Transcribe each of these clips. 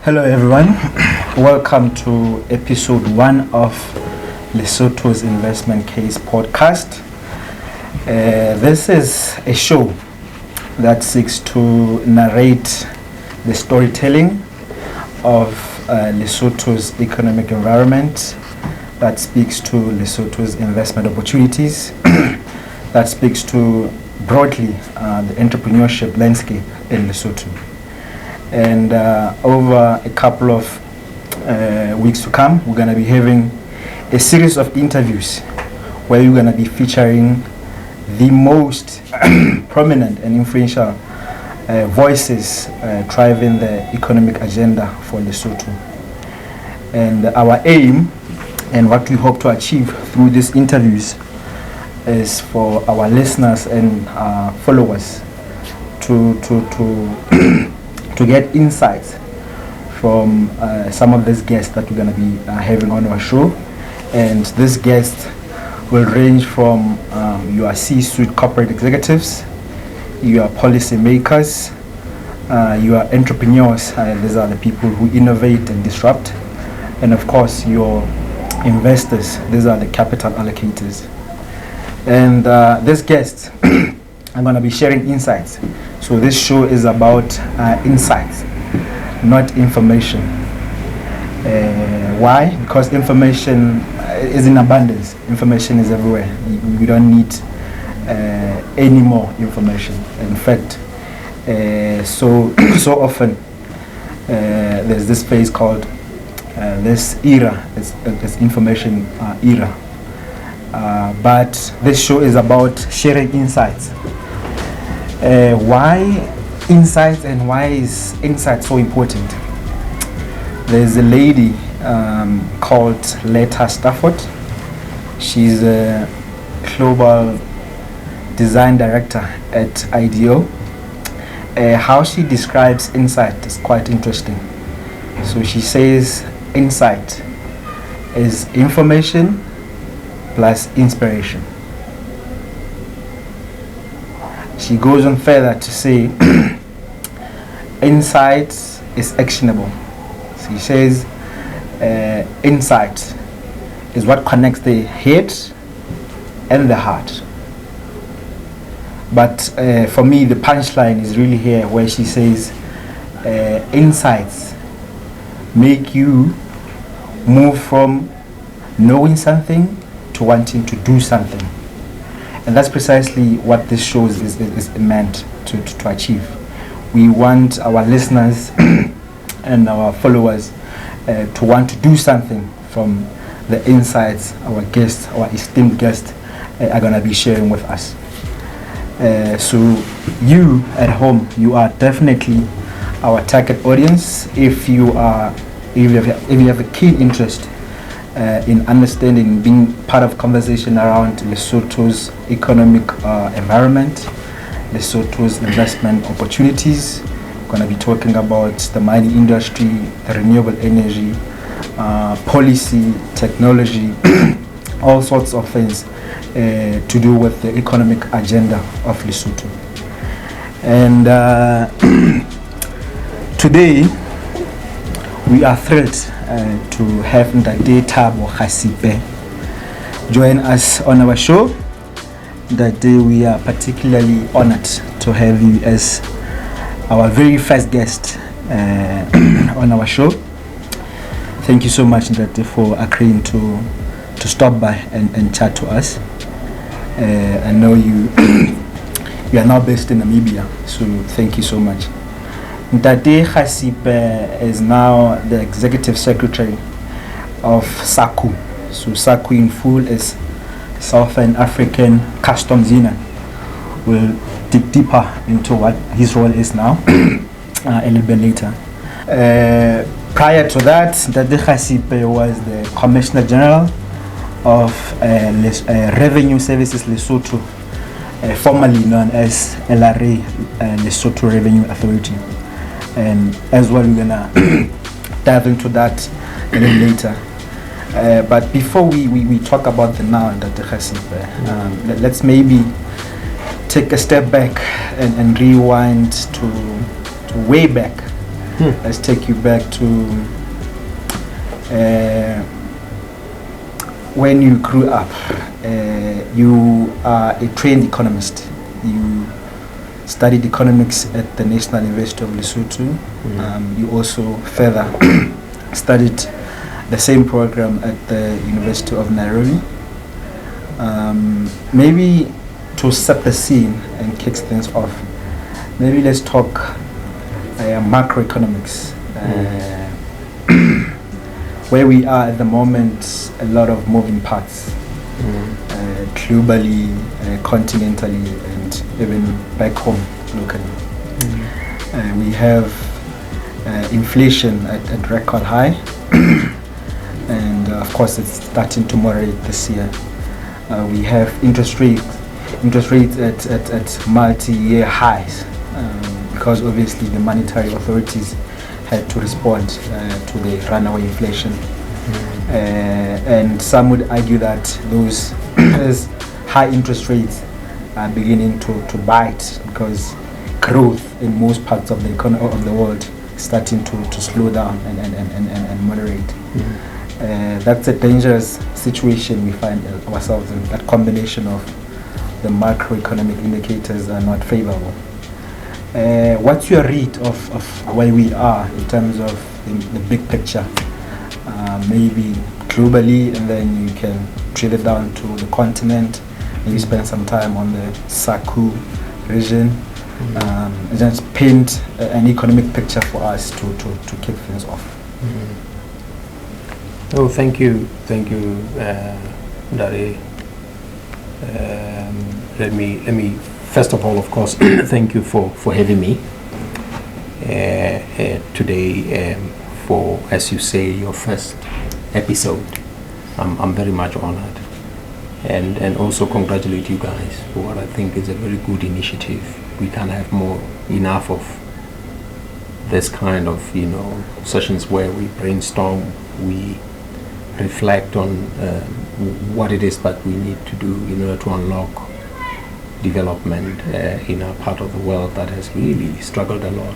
Hello everyone, welcome to episode 1 of Lesotho's Investment Case podcast. This is a show that seeks to narrate the storytelling of Lesotho's economic environment, that speaks to Lesotho's investment opportunities, that speaks to broadly the entrepreneurship landscape in Lesotho. And over a couple of weeks to come, we're going to be having a series of interviews where we're going to be featuring the most prominent and influential voices driving the economic agenda for Lesotho. And our aim and what we hope to achieve through these interviews is for our listeners and followers to get insights from some of these guests that we're going to be having on our show. And these guests will range from your C-suite corporate executives, your policy makers, your entrepreneurs, these are the people who innovate and disrupt, and of course your investors, these are the capital allocators. And these guests are going to be sharing insights. So this show is about insights, not information. Why? Because information is in abundance. Information is everywhere. We don't need any more information. In fact, so often there's this phase called this era, it's information era. But this show is about sharing insights. Why insights, and why is insight so important? There's a lady called Letta Stafford. She's a global design director at IDEO. How she describes insight is quite interesting. So she says insight is information plus inspiration. She goes on further to say insight is actionable. So she says insight is what connects the head and the heart. But for me, the punchline is really here where she says insights make you move from knowing something to wanting to do something. And that's precisely what this show is meant to achieve. We want our listeners and our followers to want to do something from the insights our guests, our esteemed guests, are going to be sharing with us. So you at home, you are definitely our target audience. If you have a keen interest in understanding, being part of conversation around Lesotho's economic environment, Lesotho's investment opportunities. We're going to be talking about the mining industry, the renewable energy, policy, technology, all sorts of things to do with the economic agenda of Lesotho. And today we are thrilled to have Thabo Khasipe join us on our show. That day we are particularly honored to have you as our very first guest on our show. Thank you so much, Ndate, for agreeing to stop by and chat to us. I know you you are now based in Namibia, so thank you so much. Ndate Khasipe is now the executive secretary of SACU. So SACU in full is Southern African Customs Union. We'll dig deeper into what his role is now a little bit later. Prior to that, Ndate Khasipe was the Commissioner General of Revenue Services Lesotho, formerly known as LRA, Lesotho Revenue Authority. And as well, we're gonna dive into that a little later. But before we talk about the now, Ndate Khasipe, let's maybe take a step back and rewind to way back Let's take you back to when you grew up. You are a trained economist. You studied economics at the National University of Lesotho. You also further studied the same program at the University of Nairobi. Maybe to set the scene and kick things off, maybe let's talk macroeconomics. Where we are at the moment, a lot of moving parts, globally, continentally, and even back home locally. We have inflation at record high, and of course it's starting to moderate this year. We have interest rates at multi-year highs, because obviously the monetary authorities had to respond to the runaway inflation. And some would argue that those high interest rates are beginning to bite, because growth in most parts of the economy of the world is starting to slow down and moderate. That's a dangerous situation we find ourselves in. That combination of the macroeconomic indicators are not favorable. What's your read of where we are in terms of the big picture, maybe globally, and then you can drill it down to the continent, maybe spend some time on the SACU region, and just paint an economic picture for us to kick things off. Oh, thank you, Dari. Let me first of all, of course, thank you for having me today for, as you say, your first episode. I'm very much honored, and also congratulate you guys for what I think is a very good initiative. We can't have enough of this kind of sessions where we brainstorm, we reflect on what it is that we need to do in order to unlock development in a part of the world that has really struggled a lot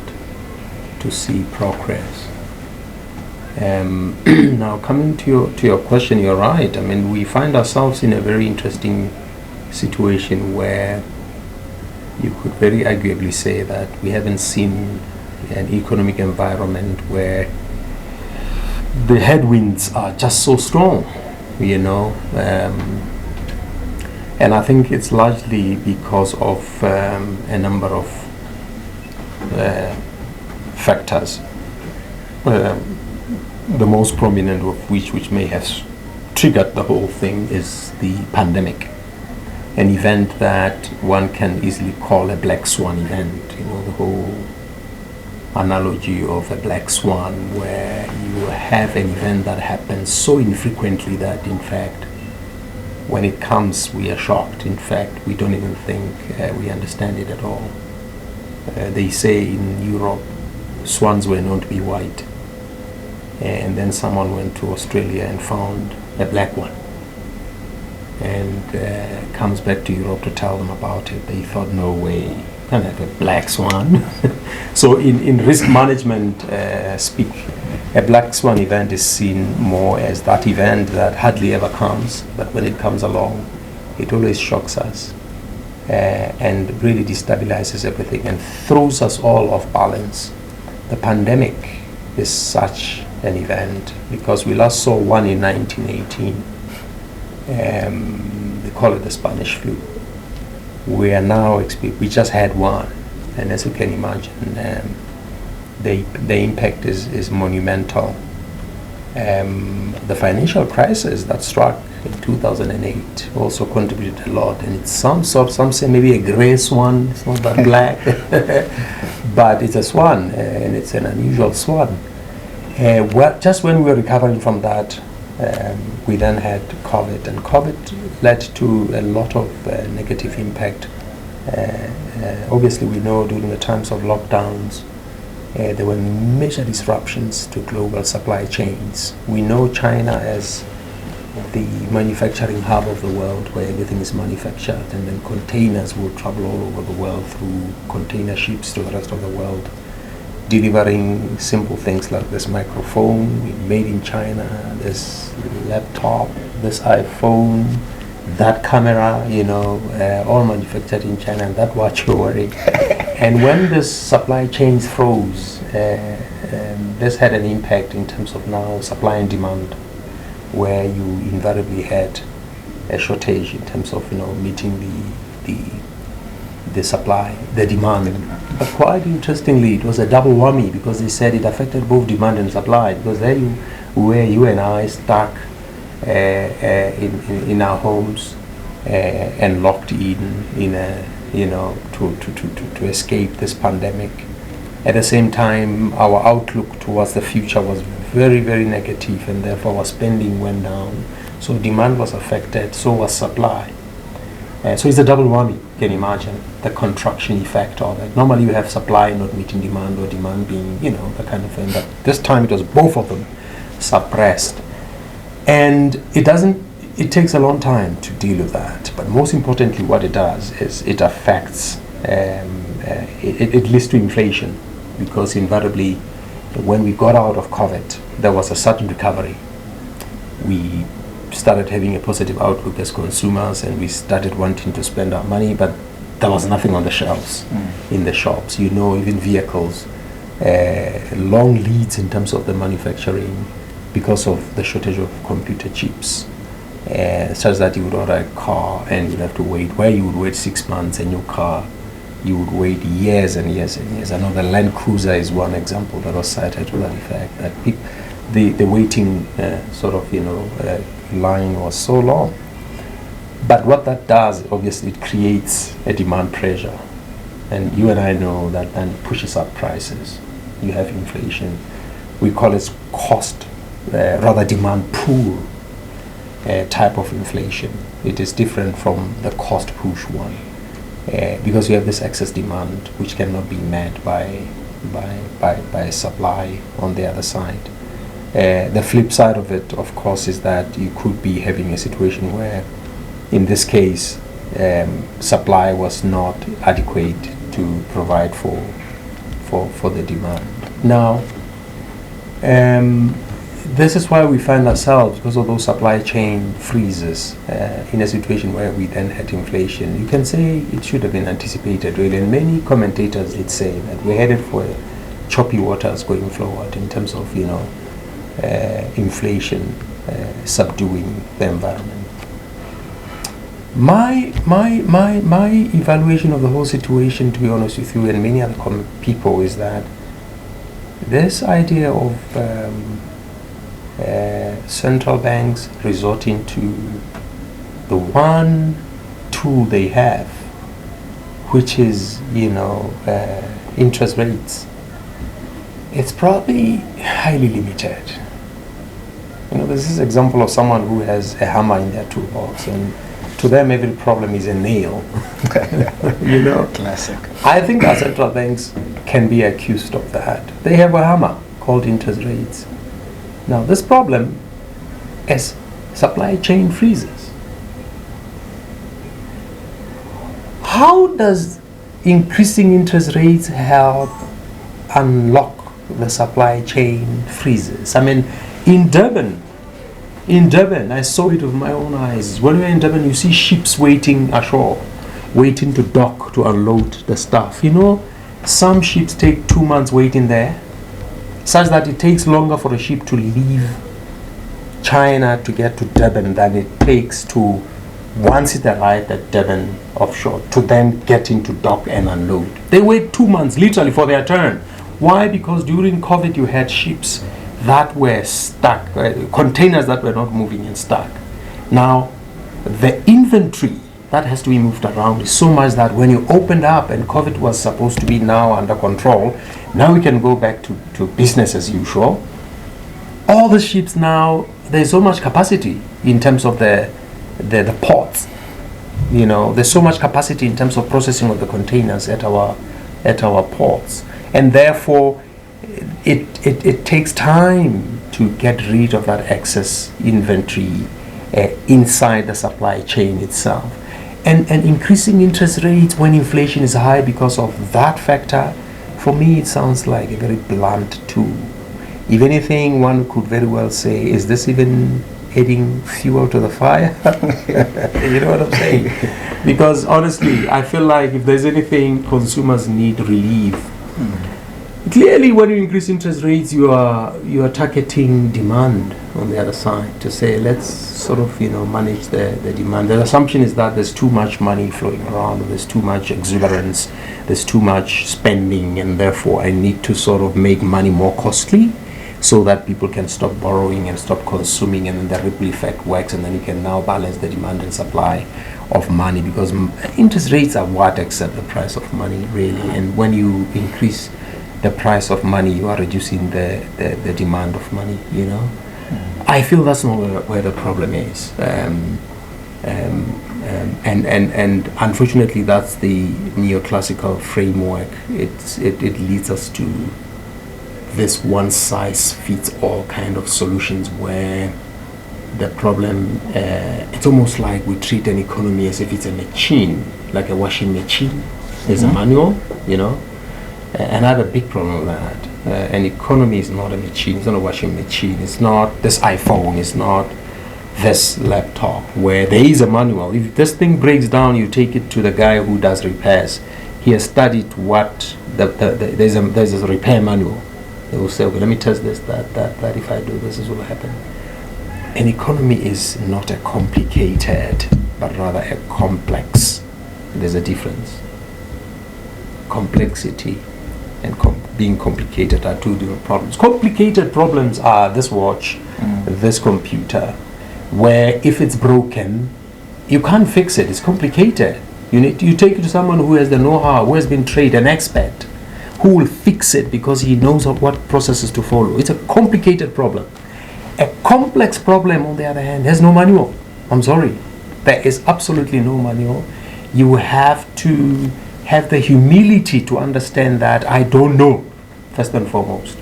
to see progress. Now, coming to your question, you're right. I mean, we find ourselves in a very interesting situation where you could very arguably say that we haven't seen an economic environment where the headwinds are just so strong, and I think it's largely because of a number of factors, the most prominent of which may have triggered the whole thing is the pandemic, an event that one can easily call a black swan event. The whole analogy of a black swan, where you have an event that happens so infrequently that in fact when it comes we are shocked. In fact, we don't even think we understand it at all. They say in Europe swans were known to be white, and then someone went to Australia and found a black one, and comes back to Europe to tell them about it. They thought, no way, can't have a black swan. So in risk management speak, a black swan event is seen more as that event that hardly ever comes, but when it comes along, it always shocks us and really destabilizes everything and throws us all off balance. The pandemic is such an event because we last saw one in 1918. They call it the Spanish flu. We are now we just had one, and as you can imagine, the impact is monumental. The financial crisis that struck in 2008 also contributed a lot, and it's some say maybe a gray swan. It's not that black, but it's a swan, and it's an unusual swan. Just when we were recovering from that, we then had COVID, and COVID led to a lot of negative impact. Obviously, we know during the times of lockdowns, there were major disruptions to global supply chains. We know China as the manufacturing hub of the world, where everything is manufactured, and then containers will travel all over the world through container ships to the rest of the world. delivering simple things like this microphone made in China, this laptop, this iPhone, that camera, all manufactured in China, and that watch you're wearing. And when this supply chains froze, this had an impact in terms of now supply and demand, where you invariably had a shortage in terms of meeting the supply, the demand. But quite interestingly, it was a double whammy, because they said it affected both demand and supply, because there you and I stuck in our homes and locked in a, to escape this pandemic. At the same time, our outlook towards the future was very, very negative, and therefore our spending went down. So demand was affected, so was supply. So it's a double whammy, you can imagine, the contraction effect of it. Normally you have supply not meeting demand, or demand being, the kind of thing. But this time it was both of them suppressed. And it takes a long time to deal with that. But most importantly, what it does is it affects, it leads to inflation. Because invariably, when we got out of COVID, there was a sudden recovery. We started having a positive outlook as consumers, and we started wanting to spend our money, but there was nothing on the shelves in the shops. Even vehicles, long leads in terms of the manufacturing, because of the shortage of computer chips, such that you would order a car and you'd have to wait. Where you would wait 6 months, a new car, you would wait years and years and years. I know the Land Cruiser is one example that was cited to that effect, that the waiting line was so long. But what that does, obviously, it creates a demand pressure, and you and I know that then pushes up prices. You have inflation. We call it rather demand pull type of inflation. It is different from the cost push one, because you have this excess demand which cannot be met by supply on the other side. The flip side of it, of course, is that you could be having a situation where, in this case, supply was not adequate to provide for the demand. Now, this is why we find ourselves, because of those supply chain freezes, in a situation where we then had inflation. You can say it should have been anticipated, really, and many commentators did say that we're headed for choppy waters going forward in terms of inflation subduing the environment. My evaluation of the whole situation, to be honest with you, and many other people, is that this idea of central banks resorting to the one tool they have, which is interest rates, it's probably highly limited. This is an example of someone who has a hammer in their toolbox, and to them every problem is a nail. Classic. I think our central banks can be accused of that. They have a hammer called interest rates. Now, this problem is supply chain freezes. How does increasing interest rates help unlock the supply chain freezes? I mean, in Durban, I saw it with my own eyes. When you're in Durban, you see ships waiting ashore, waiting to dock to unload the stuff. Some ships take 2 months waiting there, such that it takes longer for a ship to leave China to get to Durban than it takes to, once it arrived at Durban offshore, to then get into dock and unload. They wait 2 months literally for their turn. Why? Because during COVID you had ships that were stuck, containers that were not moving and stuck. Now, the inventory that has to be moved around is so much that when you opened up and COVID was supposed to be now under control, now we can go back to business as usual. All the ships now, there's so much capacity in terms of the ports. There's so much capacity in terms of processing of the containers at our ports, and therefore it takes time to get rid of that excess inventory inside the supply chain itself. And increasing interest rates when inflation is high because of that factor for me it sounds like a very blunt tool. If anything, one could very well say, is this even adding fuel to the fire? You know what I'm saying? Because honestly, I feel like if there's anything consumers need relief, clearly when you increase interest rates, you are targeting demand on the other side to say, let's sort of manage the demand. The assumption is that there's too much money flowing around, there's too much exuberance, there's too much spending, and therefore I need to sort of make money more costly so that people can stop borrowing and stop consuming, and then the ripple effect works, and then you can now balance the demand and supply of money, because interest rates are what except the price of money, really. And when you increase the price of money, you are reducing the demand of money, I feel that's not where the problem is. And unfortunately, that's the neoclassical framework. It leads us to this one-size-fits-all kind of solutions where the problem, it's almost like we treat an economy as if it's a machine, like a washing machine. There's a manual, Another big problem with that, an economy is not a machine, it's not a washing machine, it's not this iPhone, it's not this laptop where there is a manual. If this thing breaks down, you take it to the guy who does repairs. He has studied what there's a repair manual. They will say, okay, let me test this, that if I do this will happen. An economy is not a complicated, but rather a complex. There's a difference. Complexity and being complicated are two different problems. Complicated problems are this watch, this computer, where if it's broken, you can't fix it. It's complicated. You take it to someone who has the know-how, who has been trained, an expert, who will fix it because he knows of what processes to follow. It's a complicated problem. A complex problem, on the other hand, has no manual. I'm sorry. There is absolutely no manual. You have to have the humility to understand that I don't know, first and foremost.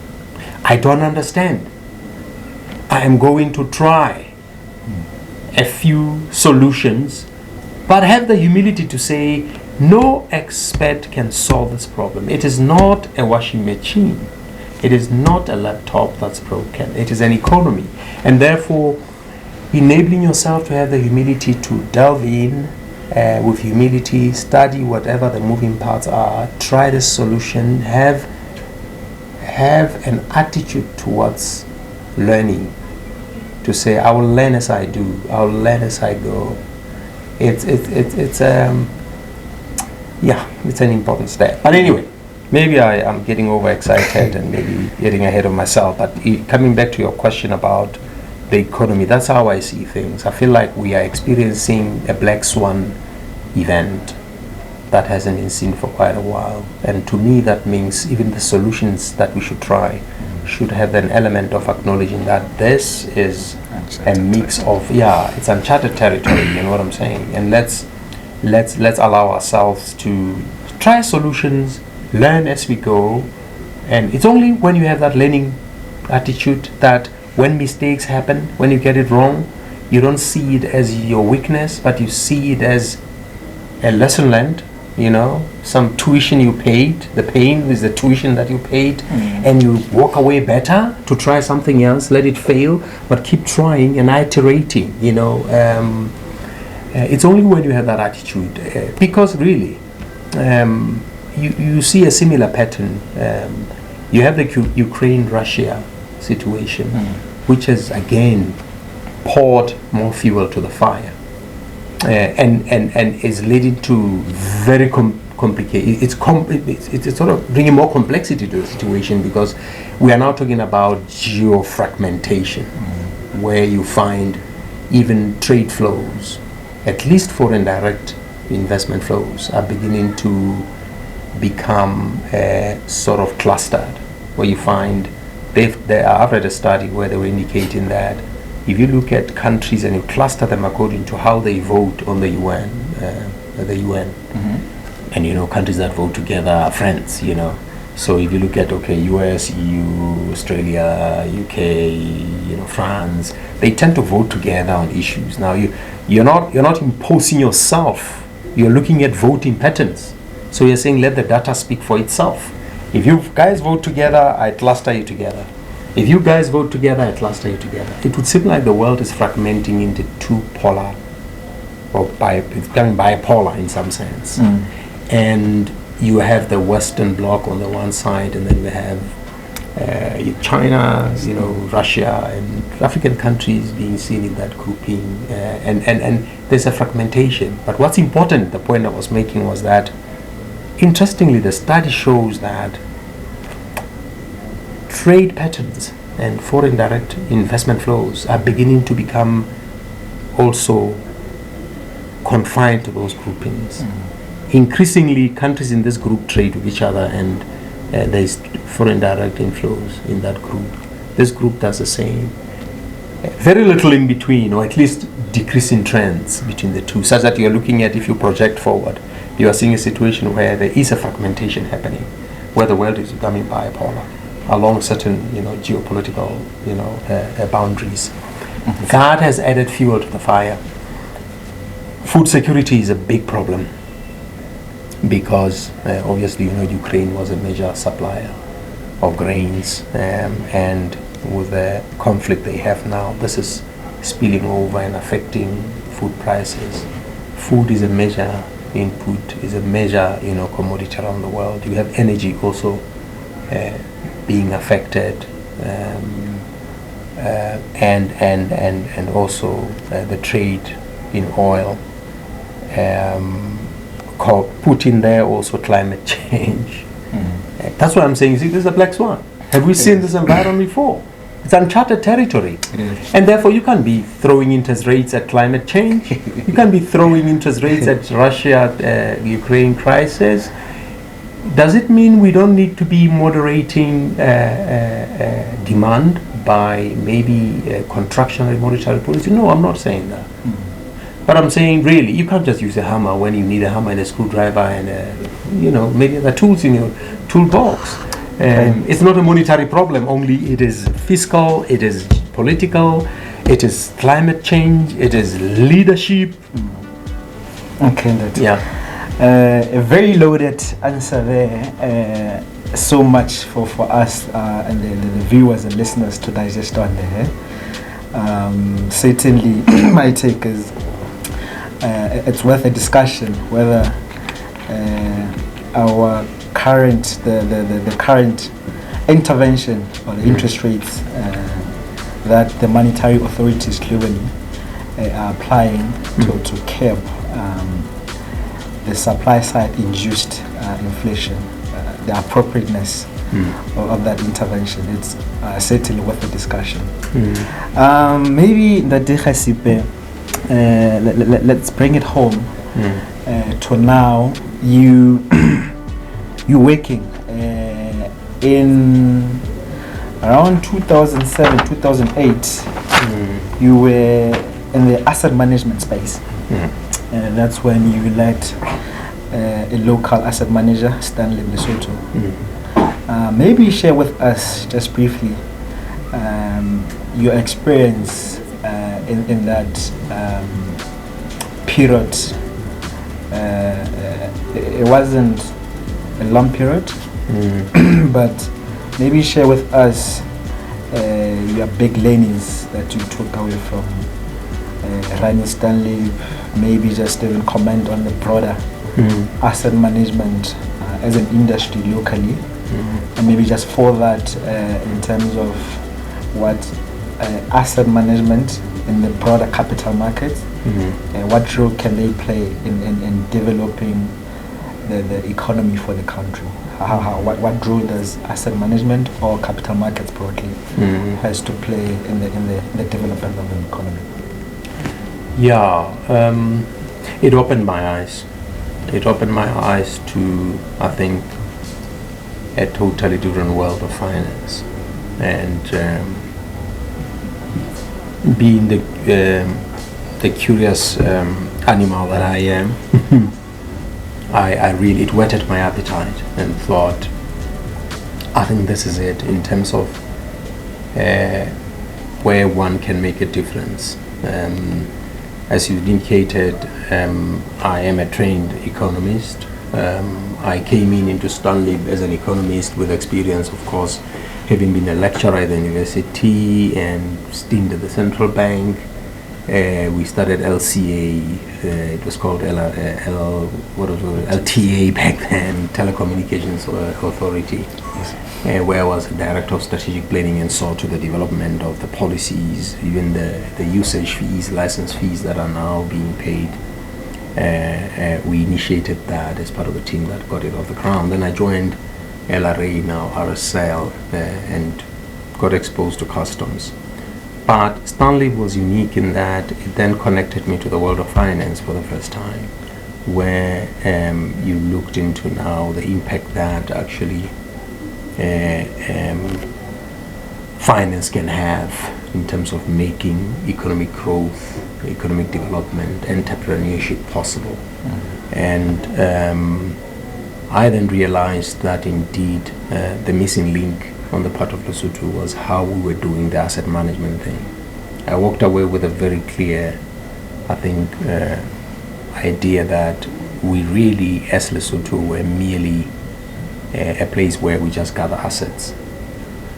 I don't understand. I am going to try a few solutions, but have the humility to say, no expert can solve this problem. It is not a washing machine. It is not a laptop that's broken. It is an economy. And therefore, enabling yourself to have the humility to delve in with humility, study whatever the moving parts are, try the solution, have an attitude towards learning, to say, I will learn as I do, I will learn as I go. It's an important step. But anyway, maybe I am getting overexcited and maybe getting ahead of myself. But coming back to your question about the economy, that's how I see things. I feel like we are experiencing a black swan event that hasn't been seen for quite a while. And to me, that means even the solutions that we should try should have an element of acknowledging that this is a mix of, it's uncharted territory, you know what I'm saying? And let's allow ourselves to try solutions, learn as we go. And it's only when you have that learning attitude that when mistakes happen, when you get it wrong, you don't see it as your weakness, but you see it as a lesson learned, some tuition you paid. The pain is the tuition that you paid, and you walk away better to try something else, let it fail, but keep trying and iterating, It's only when you have that attitude, because really, you see a similar pattern. You have the Ukraine-Russia situation, which has again poured more fuel to the fire, and is leading to very complicated. It's sort of bringing more complexity to the situation, because we are now talking about geofragmentation, where you find even trade flows, at least foreign direct investment flows, are beginning to become sort of clustered, where you find I've read a study where they were indicating that if you look at countries and you cluster them according to how they vote on the UN, and countries that vote together are friends, So if you look at US, EU, Australia, UK, France, they tend to vote together on issues. Now you're not imposing yourself. You're looking at voting patterns. So you're saying let the data speak for itself. If you guys vote together, I cluster you together. If you guys vote together, I cluster you together. It would seem like the world is fragmenting into two polar, or it's becoming bipolar in some sense. And you have the Western bloc on the one side, and then you have China, Russia, and African countries being seen in that grouping, and there's a fragmentation. But what's important, the point I was making was that, interestingly, the study shows that trade patterns and foreign direct investment flows are beginning to become also confined to those groupings. Increasingly, countries in this group trade with each other, and there's foreign direct inflows in that group. This group does the same. Very little in between, or at least decreasing trends between the two, such that you're looking at, if you project forward, you are seeing a situation where there is a fragmentation happening, where the world is becoming bipolar along certain, geopolitical, boundaries. That has added fuel to the fire. Food security is a big problem, because obviously, Ukraine was a major supplier of grains, and with the conflict they have now, this is spilling over and affecting food prices. Food is a major input, is a major commodity around the world. You have energy also being affected, and also the trade in oil. Put in there also climate change. That's what I'm saying. You see, this is a black swan. Have we seen this environment before? It's uncharted territory. And therefore you can't be throwing interest rates at climate change. You can't be throwing interest rates at Russia, Ukraine crisis. Does it mean we don't need to be moderating demand by maybe contractionary monetary policy? No, I'm not saying that. But I'm saying, really, you can't just use a hammer when you need a hammer and a screwdriver and maybe other tools in your toolbox. It's not a monetary problem only. It is fiscal, it is political, it is climate change, it is leadership. Okay, a very loaded answer there. So much for us and the viewers and listeners to digest on there. Certainly, my take is it's worth a discussion whether our current the current intervention or the interest rates that the monetary authorities globally are applying to curb the supply side induced inflation, the appropriateness of that intervention. It's certainly worth a discussion. Maybe the Khasipe, let's bring it home to now. You working in around 2007, 2008. You were in the asset management space. That's when you led a local asset manager, Stanley Lesotho. Maybe share with us just briefly your experience in that period. It wasn't a long period, but maybe share with us your big learnings that you took away from running Stanley. Maybe just even comment on the broader asset management as an industry locally, and maybe just for that in terms of what asset management in the broader capital markets, what role can they play in developing the economy for the country? What role does asset management or capital markets broadly has to play in the development of the economy? Yeah, it opened my eyes. It opened my eyes to, I think, a totally different world of finance. And being the curious animal that I am, I really, it whetted my appetite and thought, I think this is it in terms of where one can make a difference. As you indicated, I am a trained economist. I came into Stanley as an economist with experience, of course, having been a lecturer at the university and stint at the central bank. We started LCA, it was called LTA back then, Telecommunications Authority, where I was a director of strategic planning and saw to the development of the policies, even the usage fees, license fees that are now being paid. We initiated that as part of the team that got it off the ground. Then I joined LRA, now RSL, and got exposed to customs. But Stanley was unique in that it then connected me to the world of finance for the first time, where you looked into now the impact that actually finance can have in terms of making economic growth, economic development, entrepreneurship possible. And I then realized that indeed the missing link on the part of Lesotho was how we were doing the asset management thing. I walked away with a very clear, I think, idea that we really, as Lesotho, were merely a place where we just gather assets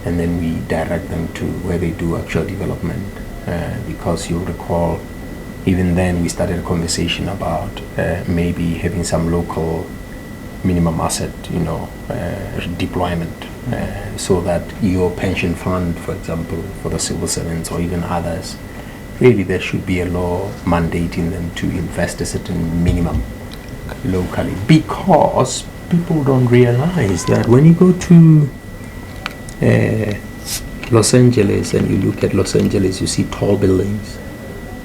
and then we direct them to where they do actual development. Because you'll recall, even then we started a conversation about maybe having some local minimum asset, deployment. So that your pension fund, for example, for the civil servants or even others, really there should be a law mandating them to invest a certain minimum locally, because people don't realize that when you go to Los Angeles and you look at Los Angeles, you see tall buildings.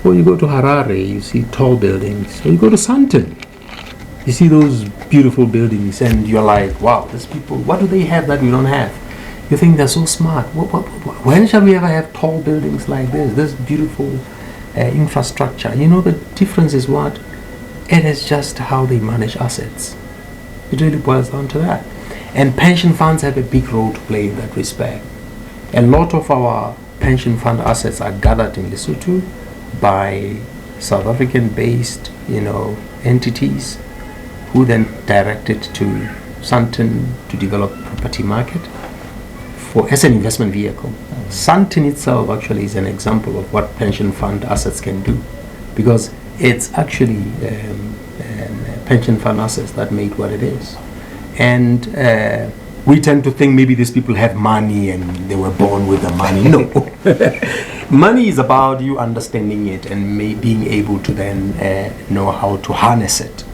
Or you go to Harare, you see tall buildings. Or you go to Sandton, you see those beautiful buildings, and you're like, wow, these people, what do they have that we don't have? You think they're so smart. When shall we ever have tall buildings like this beautiful infrastructure? The difference is what? It is just how they manage assets. It really boils down to that. And pension funds have a big role to play in that respect. A lot of our pension fund assets are gathered in Lesotho by South African-based, entities, who then directed to Sandton to develop property market as an investment vehicle. Sandton itself actually is an example of what pension fund assets can do, because it's actually pension fund assets that made what it is. And we tend to think maybe these people have money and they were born with the money. No. Money is about you understanding it and being able to then know how to harness it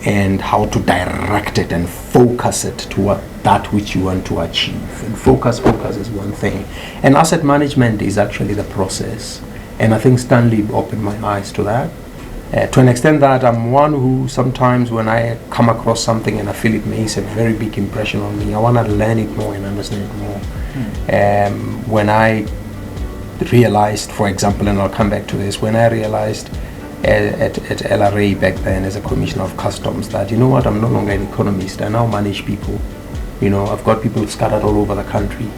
and how to direct it and focus it to that which you want to achieve. And focus is one thing. And asset management is actually the process. And I think Stanley opened my eyes to that. To an extent that I'm one who sometimes when I come across something and I feel it makes a very big impression on me, I want to learn it more and understand it more. When I realized, for example, and I'll come back to this, when I realized at LRA back then as a commissioner of customs that, I'm no longer an economist, I now manage people. I've got people scattered all over the country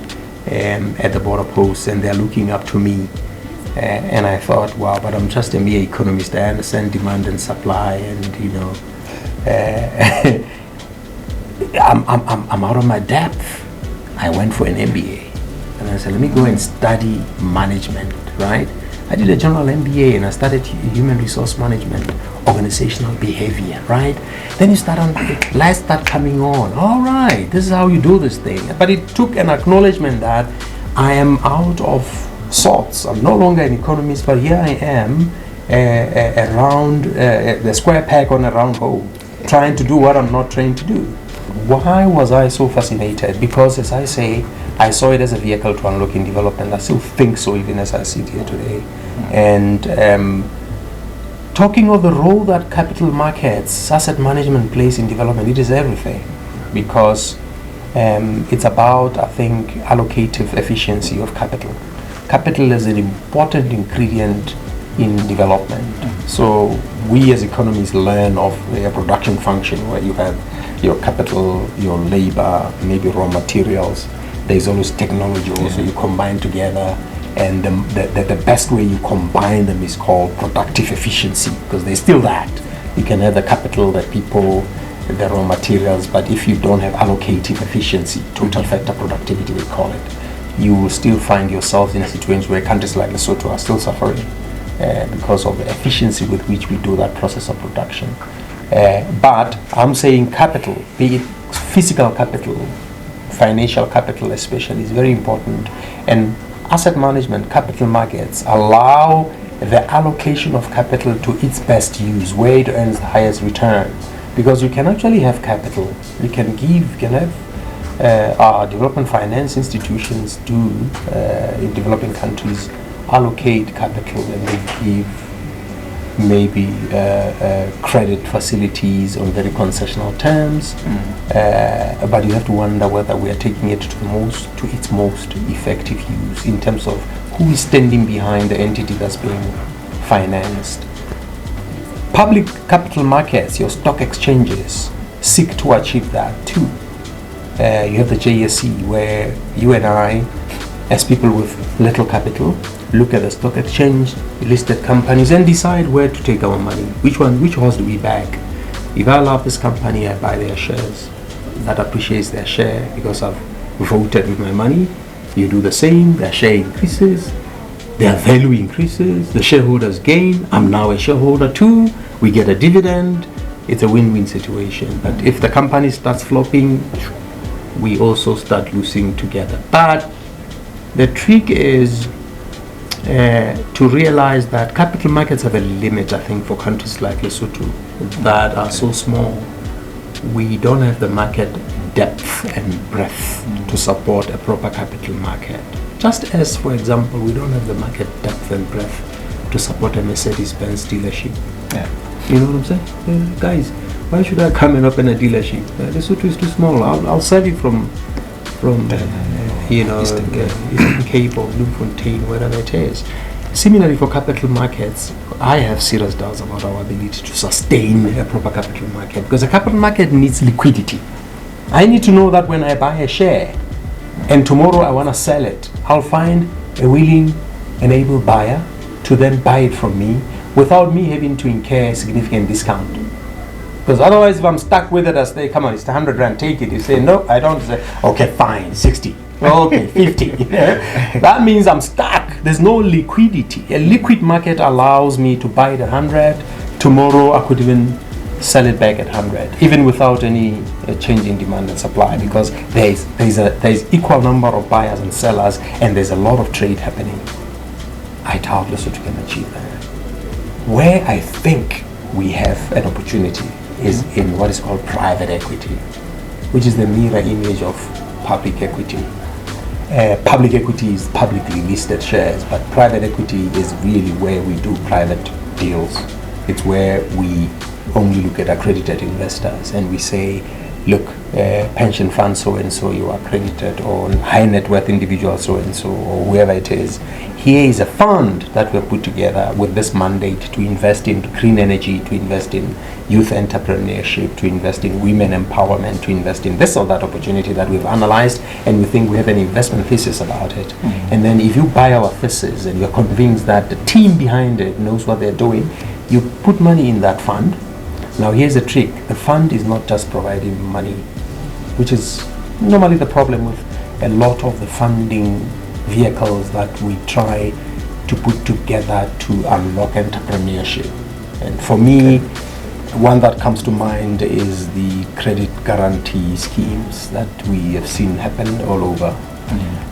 at the border posts, and they're looking up to me. And I thought, wow, but I'm just a mere economist. I understand demand and supply, and I'm out of my depth. I went for an MBA, and I said, let me go and study management, right? I did a general MBA, and I studied human resource management, organizational behavior, right? Then you start on, lights start coming on. All right, this is how you do this thing. But it took an acknowledgement that I am out of sorts. I'm no longer an economist, but here I am, around the square peg on a round hole, trying to do what I'm not trained to do. Why was I so fascinated? Because, as I say, I saw it as a vehicle to unlocking development. I still think so, even as I sit here today. And talking of the role that capital markets, asset management plays in development, it is everything. Because it's about, I think, allocative efficiency of capital. Capital is an important ingredient in development. So we as economists learn of a production function where you have your capital, your labor, maybe raw materials. There's always technology also you combine together, and the best way you combine them is called productive efficiency, because there's still that. You can have the capital that people the raw materials, but if you don't have allocative efficiency, total factor productivity they call it, you will still find yourself in a situation where countries like Lesotho are still suffering because of the efficiency with which we do that process of production. But I'm saying capital, be it physical capital, financial capital especially, is very important. And asset management, capital markets allow the allocation of capital to its best use, where it earns the highest return. Because you can actually have capital, you can have our development finance institutions do in developing countries allocate capital, and they give maybe credit facilities on very concessional terms, but you have to wonder whether we are taking it to its most effective use in terms of who is standing behind the entity that's being financed. Public capital markets, your stock exchanges, seek to achieve that too. You have the JSE, where you and I, as people with little capital, look at the stock exchange, listed companies, and decide where to take our money. Which horse do we back? If I love this company, I buy their shares. That appreciates their share because I've voted with my money. You do the same, their share increases, their value increases, the shareholders gain. I'm now a shareholder too. We get a dividend. It's a win-win situation. But if the company starts flopping, we also start losing together. But the trick is to realize that capital markets have a limit, I think, for countries like Lesotho that are so small. We don't have the market depth and breadth to support a proper capital market. Just as, for example, we don't have the market depth and breadth to support a Mercedes-Benz dealership. Yeah. You know what I'm saying? Guys, why should I come and open a dealership? Lesotho is too small. I'll sell you from Eastern Cape or Bloemfontein, wherever it is. Similarly, for capital markets, I have serious doubts about our ability to sustain a proper capital market, because a capital market needs liquidity. I need to know that when I buy a share and tomorrow I want to sell it, I'll find a willing and able buyer to then buy it from me without me having to incur a significant discount. Because otherwise, if I'm stuck with it, I say, come on, it's 100 rand, take it. You say, no, I don't. Say, okay, fine, 60. Okay, 50. That means I'm stuck. There's no liquidity. A liquid market allows me to buy it at 100. Tomorrow, I could even sell it back at 100, even without any change in demand and supply, because there's equal number of buyers and sellers, and there's a lot of trade happening. I doubt Lesotho can achieve that. Where I think we have an opportunity is in what is called private equity, which is the mirror image of public equity. Public equity is publicly listed shares, but private equity is really where we do private deals. It's where we only look at accredited investors and we say, look, pension fund so-and-so, you are accredited, or high net worth individual so-and-so, or whoever it is. Here is a fund that we've put together with this mandate to invest in green energy, to invest in youth entrepreneurship, to invest in women empowerment, to invest in this or that opportunity that we've analyzed, and we think we have an investment thesis about it. And then if you buy our thesis and you're convinced that the team behind it knows what they're doing, you put money in that fund. Now here's the trick. The fund is not just providing money, which is normally the problem with a lot of the funding vehicles that we try to put together to unlock entrepreneurship. And for me, one that comes to mind is the credit guarantee schemes that we have seen happen all over,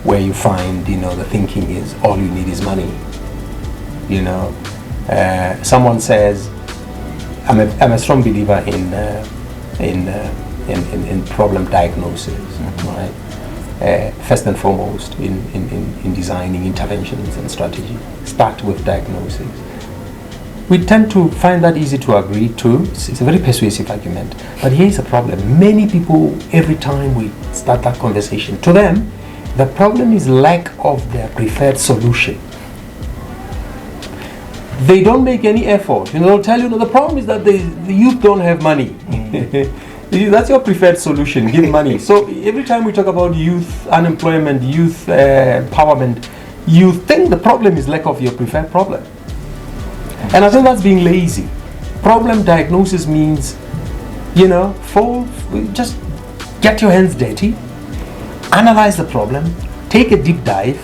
where you find, the thinking is all you need is money. Someone says, I'm a strong believer in problem diagnosis, right? First and foremost, in designing interventions and strategy, start with diagnosis. We tend to find that easy to agree to. It's a very persuasive argument. But here's a problem. Many people, every time we start that conversation, to them, the problem is lack of their preferred solution. They don't make any effort. They'll tell you, the problem is that the youth don't have money. That's your preferred solution, give money. So every time we talk about youth unemployment, youth empowerment, you think the problem is lack of your preferred problem. And I think that's being lazy. Problem diagnosis means just get your hands dirty, analyze the problem, take a deep dive,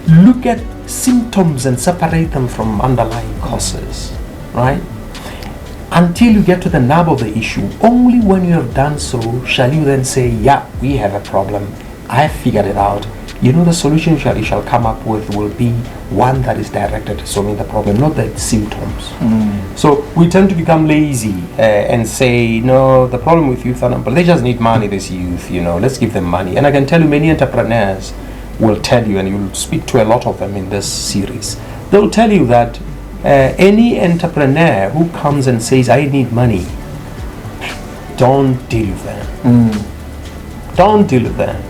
look at symptoms and separate them from underlying causes, right? Until you get to the nub of the issue. Only when you have done so shall you then say, yeah, we have a problem, I have figured it out. The solution you shall come up with will be one that is directed at solving the problem, not the symptoms. So we tend to become lazy and say, no, the problem with youth unemployment, they just need money, this youth, let's give them money. And I can tell you many entrepreneurs will tell you, and you'll speak to a lot of them in this series, they'll tell you that any entrepreneur who comes and says, I need money, don't deal with them. Don't deal with them.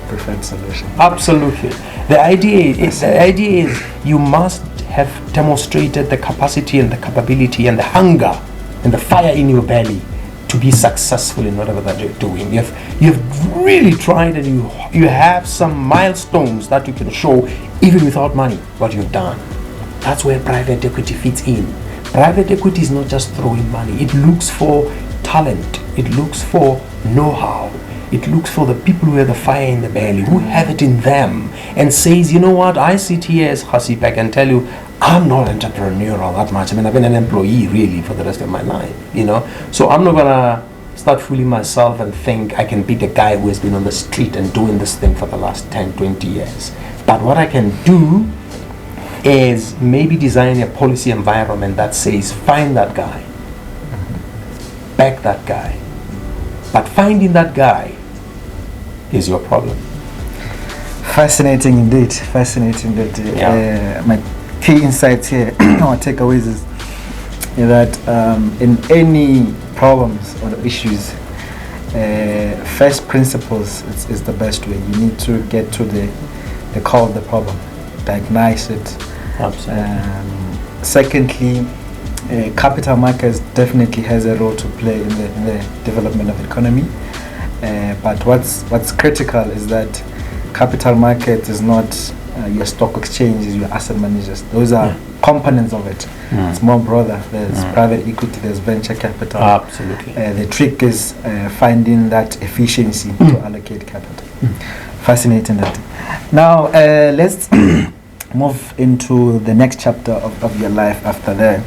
Preferred solution. Absolutely. The idea is you must have demonstrated the capacity and the capability and the hunger and the fire in your belly to be successful in whatever that you're doing. You've really tried, and you have some milestones that you can show even without money what you've done. That's where private equity fits in. Private equity is not just throwing money. It looks for talent. It looks for know-how. It looks for the people who have the fire in the belly, who have it in them, and says, you know what, I sit here as Khasipe, I can tell you, I'm not entrepreneurial that much. I've been an employee really for the rest of my life, So I'm not gonna start fooling myself and think I can be the guy who has been on the street and doing this thing for the last 10, 20 years. But what I can do is maybe design a policy environment that says, find that guy, back that guy. But finding that guy is your problem. Fascinating indeed. Fascinating indeed. Yeah. My key insights here, or takeaways, is that in any problems or issues, first principles is the best way. You need to get to the core of the problem, diagnose it. Absolutely. Secondly, capital markets definitely has a role to play in the development of the economy. But what's critical is that capital market is not your stock exchanges, your asset managers. Those are components of it. It's more broader. There's private equity, there's venture capital. Absolutely. The trick is finding that efficiency to allocate capital. Fascinating that. Now let's move into the next chapter of your life after that.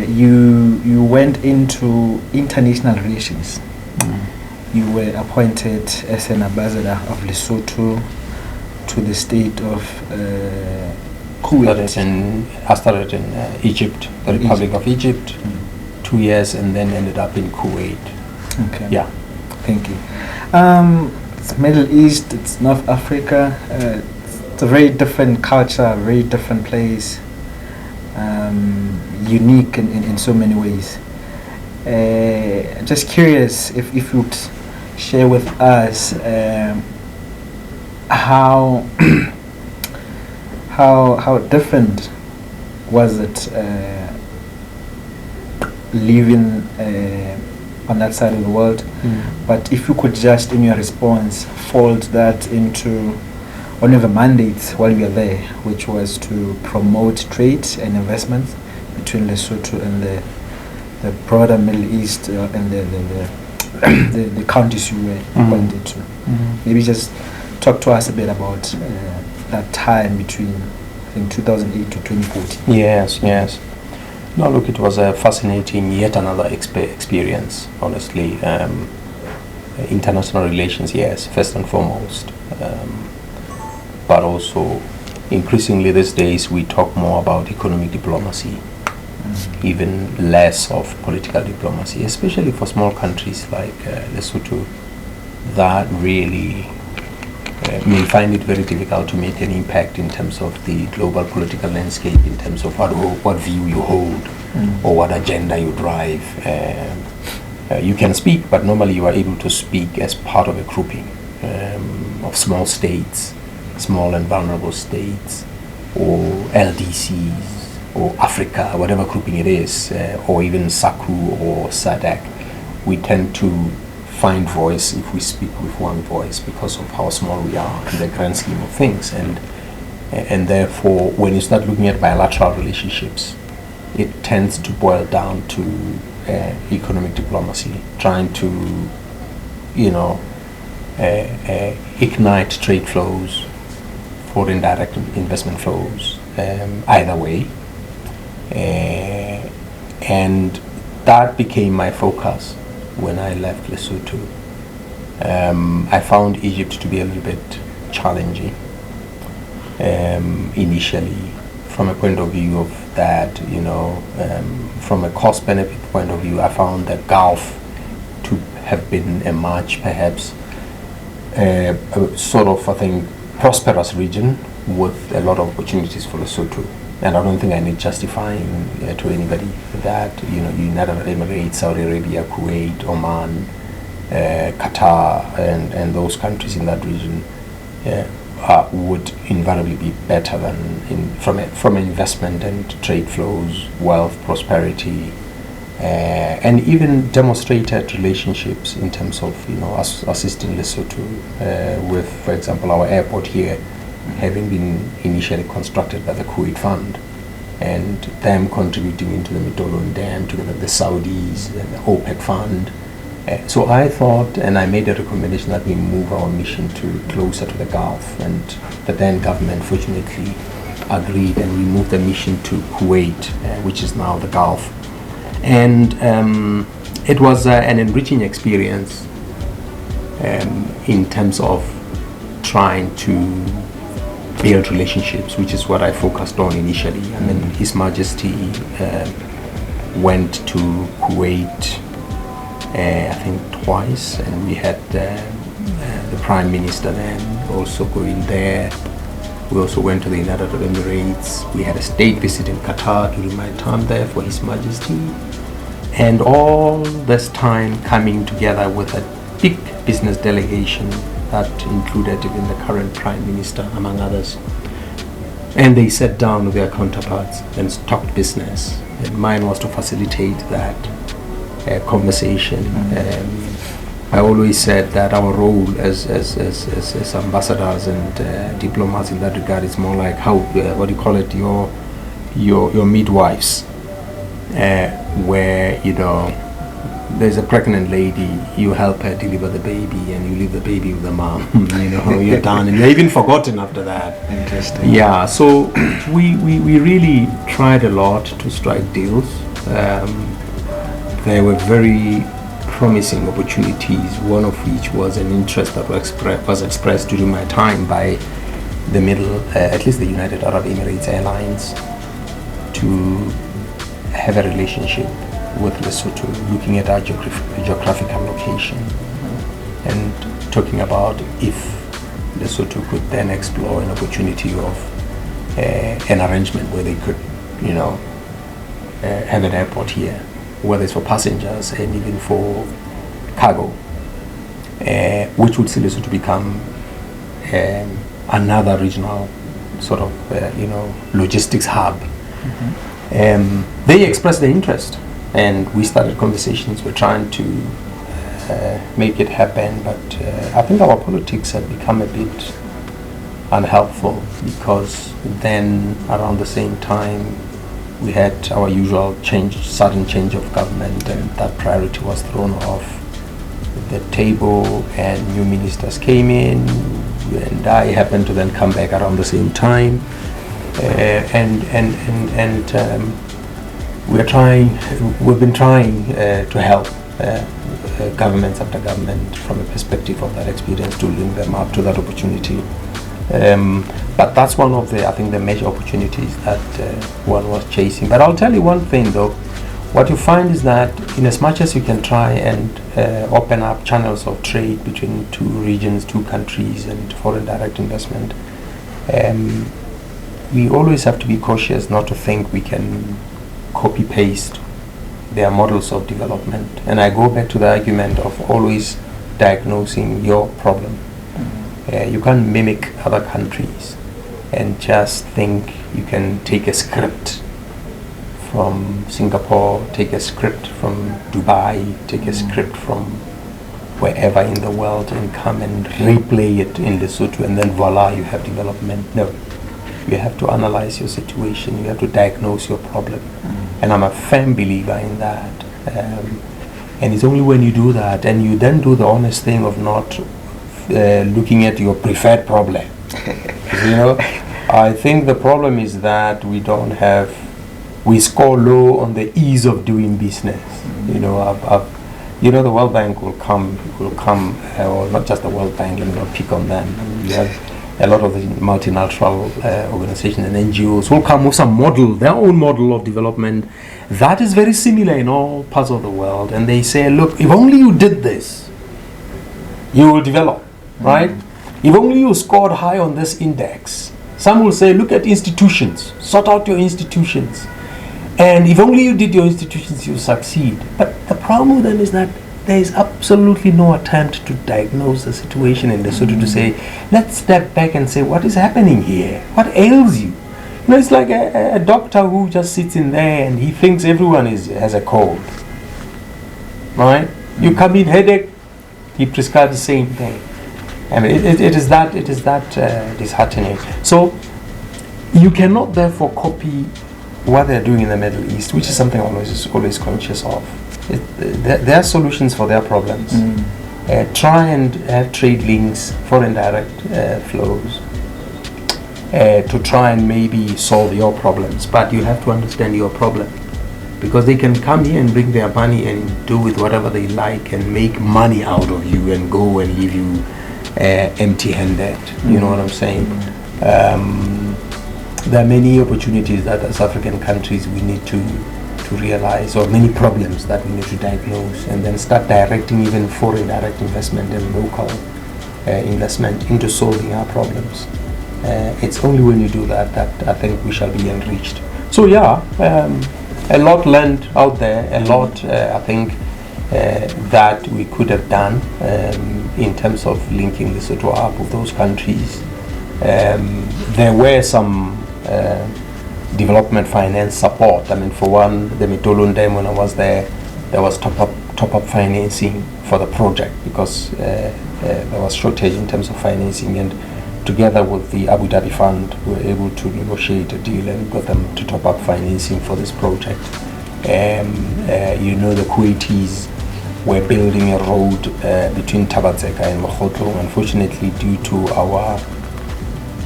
You went into international relations. You were appointed as an ambassador of Lesotho to the state of Kuwait. I started in Egypt, the Republic of Egypt, 2 years, and then ended up in Kuwait. Okay. Yeah. Thank you. It's Middle East, it's North Africa. It's a very different culture, very different place, unique in so many ways. Just curious if you'd share with us how different was it living on that side of the world. But if you could just, in your response, fold that into one of the mandates while you were there, which was to promote trade and investment between Lesotho and the broader Middle East and the countries you were appointed to. Maybe just talk to us a bit about that time between, I think, 2008 to 2014. Yes. No, look, it was a fascinating, yet another experience, honestly. International relations, yes, first and foremost. But also, increasingly these days, we talk more about economic diplomacy, even less of political diplomacy, especially for small countries like Lesotho, that really may find it very difficult to make an impact in terms of the global political landscape, in terms of what view you hold or what agenda you drive. You can speak, but normally you are able to speak as part of a grouping of small states, small and vulnerable states, or LDCs, or Africa, whatever grouping it is, or even SACU or SADC. We tend to find voice if we speak with one voice because of how small we are in the grand scheme of things. And therefore, when you start looking at bilateral relationships, it tends to boil down to economic diplomacy, trying to, ignite trade flows, foreign direct investment flows, either way. And that became my focus when I left Lesotho. I found Egypt to be a little bit challenging initially, from a point of view of that, from a cost benefit point of view. I found the Gulf to have been a much, perhaps, a sort of, I think, prosperous region with a lot of opportunities for Lesotho. And I don't think I need justifying to anybody that, United Arab Emirates, Saudi Arabia, Kuwait, Oman, Qatar, and those countries in that region would invariably be better than from investment and trade flows, wealth, prosperity, and even demonstrated relationships in terms of assisting Lesotho with, for example, our airport here having been initially constructed by the Kuwait Fund, and them contributing into the Midolon Dam together with the Saudis and the OPEC Fund. So I thought, and I made a recommendation that we move our mission to closer to the Gulf, and the then government fortunately agreed, and we moved the mission to Kuwait, which is now the Gulf. And it was an enriching experience in terms of trying to build relationships, which is what I focused on initially. I mean, His Majesty went to Kuwait, I think twice, and we had the Prime Minister then also going there. We also went to the United Arab Emirates. We had a state visit in Qatar during my time there for His Majesty. And all this time coming together with a big business delegation that included even the current Prime Minister, among others. And they sat down with their counterparts and talked business. And mine was to facilitate that conversation. I always said that our role as ambassadors and diplomats in that regard is more like your midwives, where there's a pregnant lady, you help her deliver the baby, and you leave the baby with the mom. You're done, and you're even forgotten after that. Interesting. Yeah, so we really tried a lot to strike deals. There were very promising opportunities, one of which was an interest that was expressed during my time by at least the United Arab Emirates Airlines, to have a relationship with Lesotho, looking at our geographical location and talking about if Lesotho could then explore an opportunity of an arrangement where they could, have an airport here, whether it's for passengers and even for cargo, which would see Lesotho become another regional sort of, logistics hub. They expressed their interest, and we started conversations. We're trying to make it happen, but I think our politics had become a bit unhelpful, because then around the same time we had our usual sudden change of government, and that priority was thrown off the table, and new ministers came in, and I happened to then come back around the same time, we've been trying to help governments after government from a perspective of that experience, to link them up to that opportunity. But that's one of the major opportunities that one was chasing. But I'll tell you one thing though, what you find is that in as much as you can try and open up channels of trade between two regions, two countries, and foreign direct investment, we always have to be cautious not to think we can copy paste their models of development. And I go back to the argument of always diagnosing your problem. You can't mimic other countries and just think you can take a script from Singapore, take a script from Dubai, take a script from wherever in the world and come and replay it in Lesotho, and then voila, you have development. No. You have to analyze your situation, you have to diagnose your problem. And I'm a firm believer in that. And it's only when you do that, and you then do the honest thing of not looking at your preferred problem. You know, I think the problem is that we score low on the ease of doing business. You know, the World Bank will come, or not just the World Bank, let me not pick on them. You have a lot of the multinational organizations and NGOs will come with some model, their own model of development that is very similar in all parts of the world. And they say, look, if only you did this, you will develop, right? If only you scored high on this index. Some will say, look at institutions, sort out your institutions. And if only you did your institutions, you succeed. But the problem with them is that there is absolutely no attempt to diagnose the situation in Lesotho to say, let's step back and say, what is happening here? What ails you? You know, it's like a doctor who just sits in there and he thinks everyone has a cold. Right? You come in, headache, he prescribes the same thing. I mean, it is that disheartening. So you cannot therefore copy what they're doing in the Middle East, which is something I'm always conscious of. There are solutions for their problems. Try and have trade links for indirect flows to try and maybe solve your problems, but you have to understand your problem, because they can come here and bring their money and do with whatever they like and make money out of you and go and leave you empty-handed. You know what I'm saying? There are many opportunities that as African countries we need to realize, or many problems that we need to diagnose, and then start directing even foreign direct investment and local investment into solving our problems. It's only when you do that I think we shall be enriched. So yeah, a lot learned out there, a lot I think that we could have done in terms of linking Lesotho up with those countries. There were some development finance support. I mean, for one, the Mitolun Dam, when I was there was top-up financing for the project, because there was shortage in terms of financing, and together with the Abu Dhabi Fund, we were able to negotiate a deal and got them to top up financing for this project. You know, the Kuwaitis were building a road between Tabatzeka and Lesotho. Unfortunately, due to our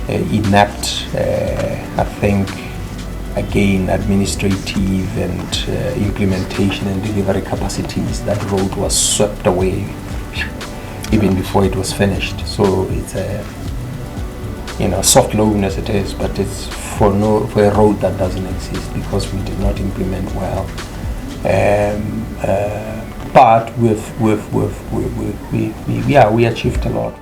inept, I think, again, administrative and implementation and delivery capacities, that road was swept away even before it was finished. So it's a soft loan as it is, but it's for a road that doesn't exist because we did not implement well. But we achieved a lot.